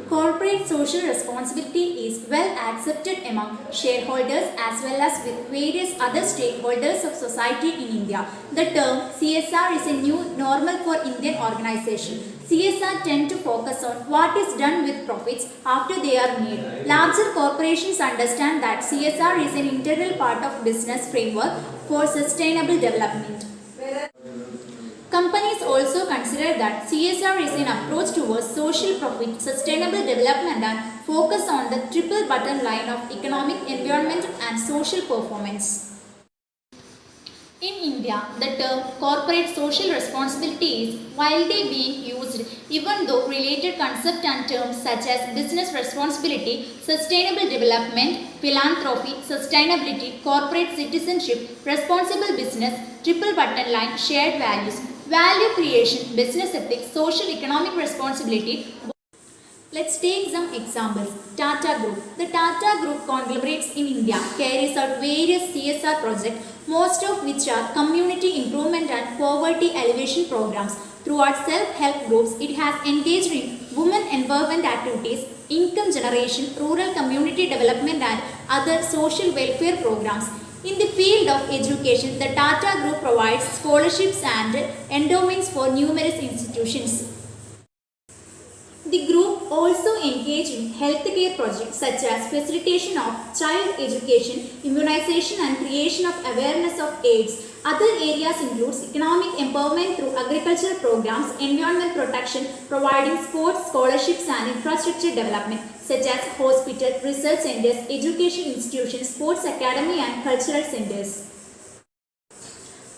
Corporate social responsibility is well accepted among shareholders as well as with various other stakeholders of society in India. The term CSR is a new normal for Indian organizations. CSR tend to focus on what is done with profits after they are made. Larger corporations understand that CSR is an integral part of business framework for sustainable development. Companies also consider that CSR is an approach towards social profit, sustainable development and focus on the triple bottom line of economic, environmental and social performance. In India, the term corporate social responsibility is widely being used, even though related concepts and terms such as business responsibility, sustainable development, philanthropy, sustainability, corporate citizenship, responsible business, triple bottom line, shared values, value creation, business ethics, social economic responsibility. Let's take some examples. Tata Group. The Tata Group conglomerates in India carries out various CSR projects, most of which are community improvement and poverty alleviation programs. Throughout self-help groups, it has engaged in women empowerment activities, income generation, rural community development and other social welfare programs. In the field of education, the Tata Group provides scholarships and endowments for numerous institutions. The group also engaged in healthcare projects such as facilitation of child education, immunization and creation of awareness of AIDS. Other areas include economic empowerment through agricultural programs, environment protection, providing sports scholarships and infrastructure development such as hospital, research centers, education institutions, sports academy and cultural centers.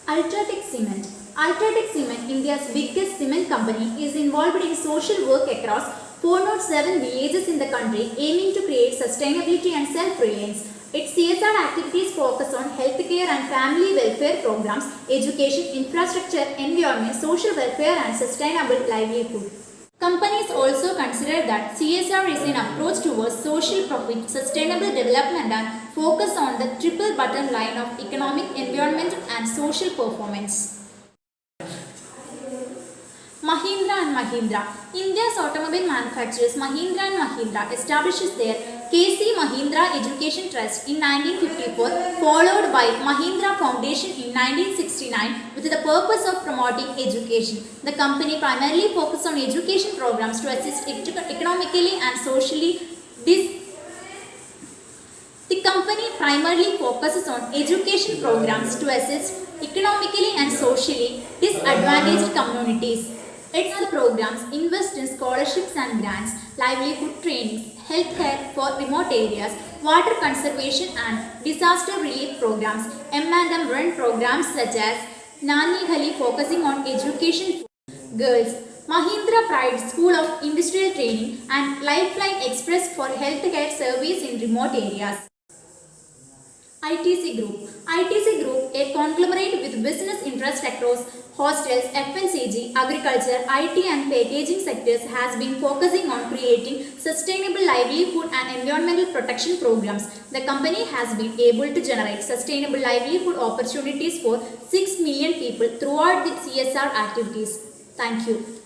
UltraTech Cement. UltraTech Cement, India's biggest cement company, is involved in social work across 407 villages in the country, aiming to create sustainability and self-reliance. Its CSR activities focus on healthcare and family welfare programs, education, infrastructure, environment, social welfare and sustainable livelihood. Companies also consider that CSR is an approach towards social profit, sustainable development and focus on the triple bottom line of economic, environmental and social performance. Mahindra and Mahindra. India's automobile manufacturers Mahindra and Mahindra establishes their KC Mahindra Education Trust in 1954, followed by Mahindra Foundation in 1969 with the purpose of promoting education. The company primarily focuses on education programs to assist economically and socially The company primarily focuses on education programs to assist economically and socially disadvantaged communities. Its programs invest in scholarships and grants, livelihood trainings, healthcare for remote areas, water conservation and disaster relief programs, M&M run programs such as Nani Ghali focusing on education for girls, Mahindra Pride School of Industrial Training and Lifeline Express for healthcare service in remote areas. ITC Group. ITC Group, a conglomerate with business interests across hostels, FMCG, agriculture, IT and packaging sectors, has been focusing on creating sustainable livelihood and environmental protection programs. The company has been able to generate sustainable livelihood opportunities for 6 million people throughout the CSR activities. Thank you.